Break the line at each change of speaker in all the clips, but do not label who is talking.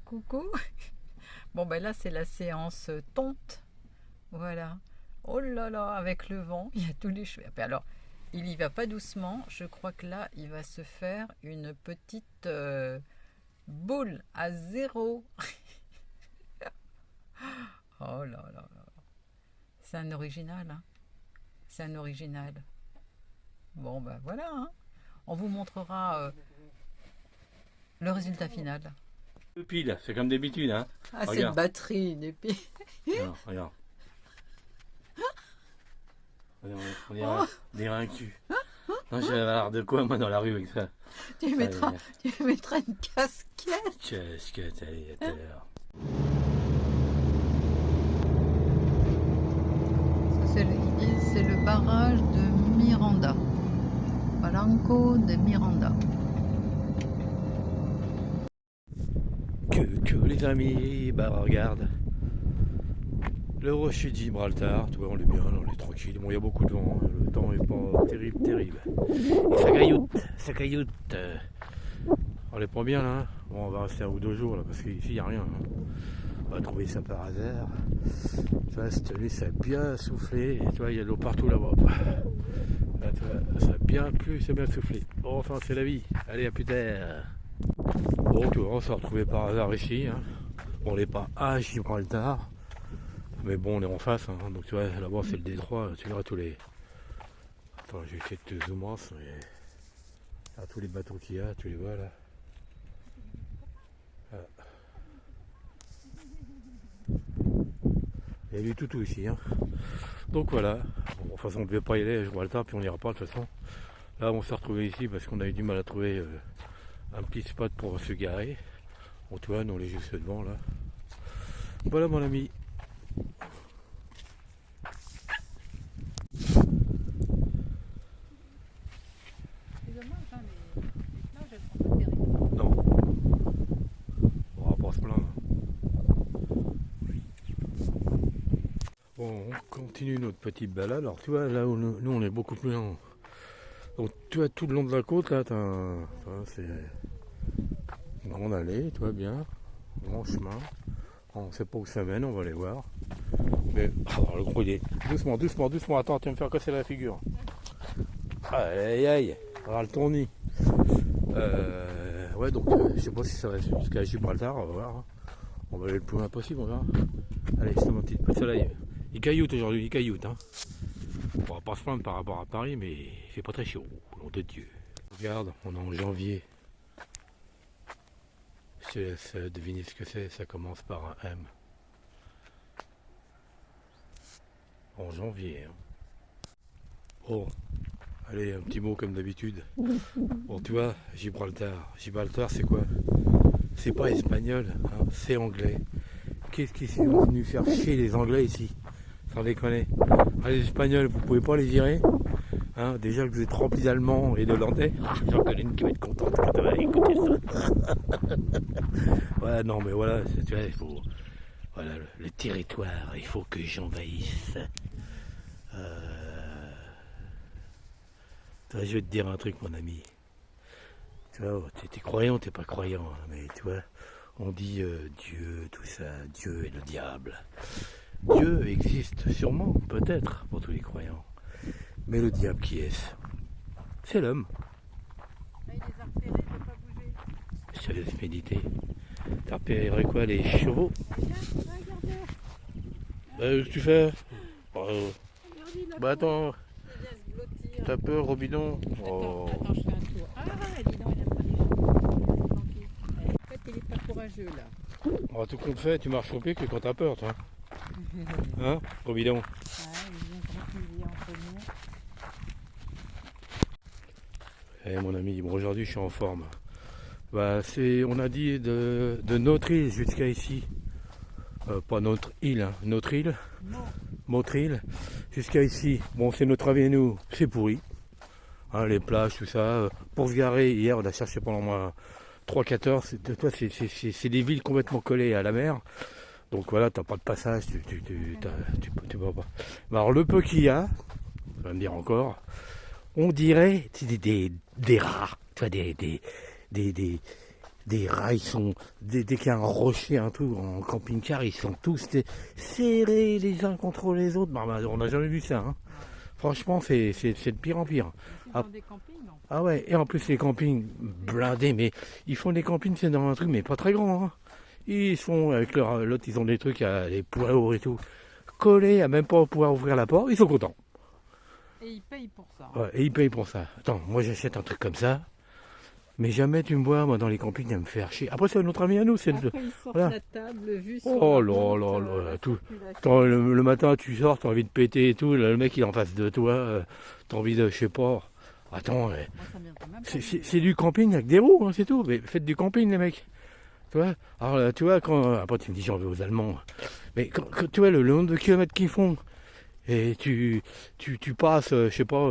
Coucou. Bon ben là c'est la séance tonte. Voilà. Oh là là, avec le vent, il y a tous les cheveux. Alors, il y va pas doucement. Je crois que là, il va se faire une petite boule à zéro. Oh là là là. C'est un original, hein. C'est un original. Bon ben voilà, hein. On vous montrera le résultat final.
Le pile, c'est comme d'habitude, hein.
Ah, c'est une
Regarde.
batterie, une épée.
Regarde, regarde. On dirait un cul. Non, j'ai l'air de quoi, moi, dans la rue avec ça.
Tu mettras une casquette.
Casquette, allez, à tout à l'heure.
Ça, c'est le barrage de Miranda. Palanco de Miranda.
Que les amis, bah regarde. Le rocher de Gibraltar, tu vois, on est bien, on est tranquille. Bon, il y a beaucoup de vent, hein, le temps est pas terrible. Et ça cailloute. On les prend bien là. Hein. Bon, on va rester 1 ou 2 jours là, parce qu'ici il n'y a rien. Hein. On va trouver ça par hasard. Tu vois, cette nuit ça a bien soufflé. Et tu vois, il y a de l'eau partout là-bas. Là, tu vois, ça a bien plu, ça a bien soufflé. Bon, enfin, c'est la vie. Allez, à plus tard. Bon, tu vois, on s'est retrouvé par hasard ici. Hein. On n'est pas à Gibraltar. Mais bon, on est en face, hein. Donc tu vois, là-bas c'est le détroit, tu verras tous les... Attends, je vais essayer de te zoomer, mais... Ah, tous les bateaux qu'il y a, tu les vois là. Ah. Il y a du toutou ici, hein. Donc voilà, bon, de toute façon on ne devait pas y aller à Gibraltar, puis on n'ira pas de toute façon. Là on s'est retrouvé ici parce qu'on a eu du mal à trouver un petit spot pour se garer. Bon tu vois, nous on est juste devant là. Voilà mon ami. Non, on va pas se plaindre. Bon, on continue notre petite balade. Alors tu vois, là où nous on est beaucoup plus lent. Donc tu vois, tout le long de la côte, là, c'est une grande allée, tu vois bien, grand chemin. On ne sait pas où ça mène, on va aller voir. Mais oh, le gros il est... Doucement, attends, tu vas me faire casser la figure. Aïe, avoir le tournis. Ouais, donc je sais pas si ça va jusqu'à Gibraltar, on va voir. Hein. On va aller le plus loin possible, on verra. Allez, c'est mon petit peu de soleil. Il cailloute aujourd'hui, il cailloute. Hein. On va pas se plaindre par rapport à Paris, mais il fait pas très chaud, nom de Dieu. Regarde, on est en janvier. Je te laisse deviner ce que c'est, ça commence par un M. En janvier. Hein. Oh, allez, un petit mot comme d'habitude. Bon, tu vois, Gibraltar. Gibraltar, c'est quoi? C'est pas espagnol, hein, c'est anglais. Qu'est-ce qu'ils sont venus faire chier les Anglais ici? Sans déconner. Ah, les Espagnols, vous pouvez pas les virer? Hein, déjà que vous êtes remplis d'Allemands et d'Hollandais. Ah, j'en connais une qui va être contente quand elle va écouter ça. Ouais, non, mais voilà, tu vois, il faut... Voilà, le territoire, il faut que j'envahisse. Toi, je vais te dire un truc, mon ami. Tu vois, t'es croyant, t'es pas croyant, hein, mais tu vois, on dit Dieu, tout ça, Dieu et le diable. Dieu existe sûrement, peut-être, pour tous les croyants. Mais le diable, qui est-ce? C'est l'homme.
Là, il les a repérés, il ne peut pas bouger.
Je te laisse méditer. T'as repéré quoi, les chevaux? Qu'est-ce que tu fais? Bah attends, t'as peur, Robidon? Oh.
Attends, je fais un tour. Ah, dis donc, il aime pas les chevaux. Tranquille. En fait, il est pas courageux, là.
Oh, tout compte fait, tu marches au pied que quand t'as peur, toi. Hein, Robidon?
Ouais, il vient tranquille entre nous.
Eh mon ami, bon aujourd'hui je suis en forme. Bah on a dit de notre île jusqu'à ici. Pas notre île, hein, notre île. Notre île. Jusqu'à ici. Bon, c'est notre avis, nous, c'est pourri. Hein, les plages, tout ça. Pour se garer, hier on a cherché pendant moi 3-4 heures. C'est des villes complètement collées à la mer. Donc voilà, t'as pas de passage, tu peux pas. Mais alors le peu qu'il y a, tu vas me dire encore, on dirait des rats, tu vois, des rails sont, dès qu'il y a un rocher, un truc en camping-car, ils sont tous serrés les uns contre les autres. Bah, on n'a jamais vu ça. Hein. Franchement, c'est de pire en pire.
Dans des campings, non?
Ah ouais, et en plus les campings blindés, mais ils font des campings, c'est dans un truc, mais pas très grand. Hein. Ils font avec l'autre, ils ont des trucs, des poids et tout, collés à même pas pouvoir ouvrir la porte, ils sont contents.
Et ils payent pour ça.
Ouais, et ils payent pour ça. Attends, moi j'achète un truc comme ça. Mais jamais tu me vois, moi, dans les campings, à me faire chier. Après, c'est notre ami à nous.
Après, ils sortent
voilà.
la table, vue sur
oh
la
là là, tout. Attends, le matin, tu sors, t'as envie de péter et tout. Le mec, il est en face de toi. T'as envie de, je sais pas. Attends, c'est du camping avec des roues, hein, c'est tout. Mais faites du camping, les mecs. Tu vois, alors, tu vois, après, tu me dis, j'en veux aux Allemands. Mais quand tu vois le nombre de kilomètres qu'ils font, et tu passes, je sais pas...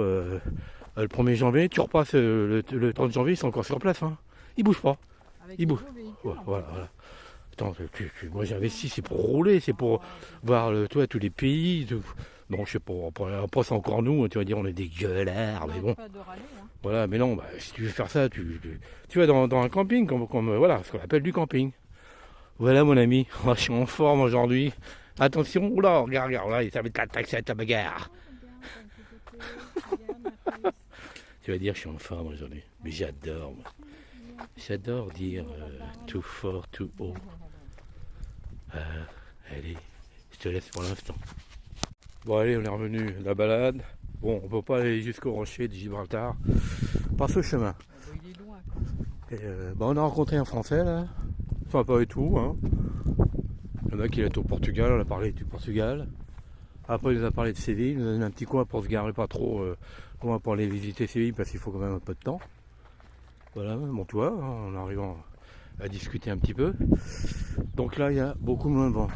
le 1er janvier, tu repasses le 30 janvier, ils sont encore sur place. Hein. Ils bougent pas. Ils bougent. Voilà. Attends, moi j'investis, c'est pour rouler, c'est pour voir toi, tous les pays. Non, je sais pas. Après, c'est encore nous, tu vas dire, on est des gueulards, mais bon. Voilà, mais non, si tu veux faire ça, tu vas dans un camping, comme voilà, ce qu'on appelle du camping. Voilà, mon ami, je suis en forme aujourd'hui. Attention, oula, regarde, là, ça va être la taxette, la bagarre. Tu vas dire je suis en forme aujourd'hui, mais j'adore. J'adore dire tout fort, tout haut. Allez, je te laisse pour l'instant. Bon allez, on est revenu de la balade. Bon, on peut pas aller jusqu'au rocher de Gibraltar par ce chemin.
Il est loin.
Et, on a rencontré un Français là, sympa et tout. Hein. Le mec il est au Portugal, on a parlé du Portugal. Après, il nous a parlé de Séville, il nous a donné un petit coin pour se garer pas trop loin pour aller visiter Séville parce qu'il faut quand même un peu de temps. Voilà, bon, tu vois, en arrivant à discuter un petit peu. Donc là, il y a beaucoup moins de vent.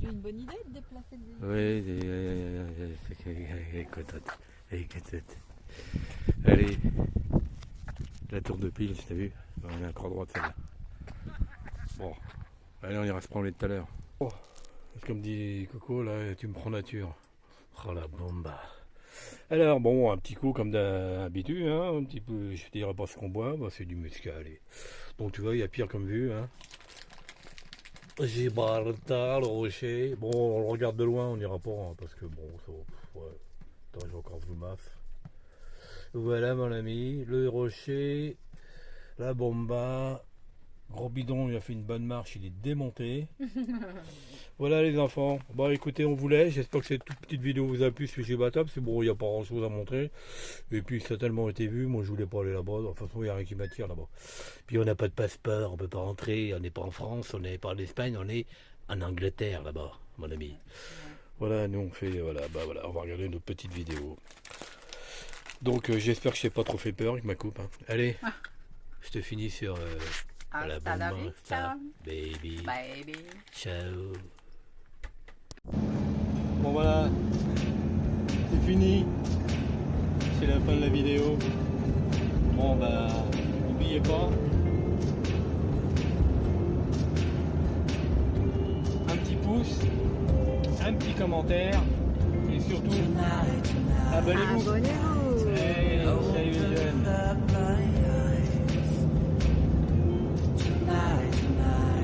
J'ai une bonne idée de déplacer le véhicule.
Oui, allez, la tour de pile, tu as vu, on est à croix droite celle-là. Bon, allez, on ira se promener tout à l'heure. Oh, comme dit Coco, là, tu me prends nature. Oh la bomba. Alors, bon, un petit coup comme d'habitude, hein, un petit peu, je dirais pas ce qu'on boit, c'est du muscat. Donc, tu vois, il y a pire comme vue. Hein. Gibraltar, le rocher. Bon, on le regarde de loin, on n'ira pas, hein, parce que bon, ça, ouais. Attends, j'ai encore vu maf. Voilà, mon ami, le rocher, la bomba. Gros bidon, il a fait une bonne marche, il est démonté. Voilà les enfants. Bon écoutez, on vous laisse. J'espère que cette toute petite vidéo vous a plu sur Gibraltar. C'est bon, il n'y a pas grand chose à montrer. Et puis ça a tellement été vu, moi je voulais pas aller là-bas. De toute façon, il n'y a rien qui m'attire là-bas. Puis on n'a pas de passeport, on peut pas rentrer. On n'est pas en France, on n'est pas en Espagne, on est en Angleterre là-bas, mon ami. Voilà, nous on fait, voilà, on va regarder notre petite vidéo. Donc j'espère que je t'ai pas trop fait peur avec ma coupe. Hein. Allez, je te finis sur...
Hasta la vista,
baby. Ciao.
Bon voilà, c'est fini. C'est la fin de la vidéo. Bon n'oubliez pas. Un petit pouce, un petit commentaire et surtout abonnez-vous.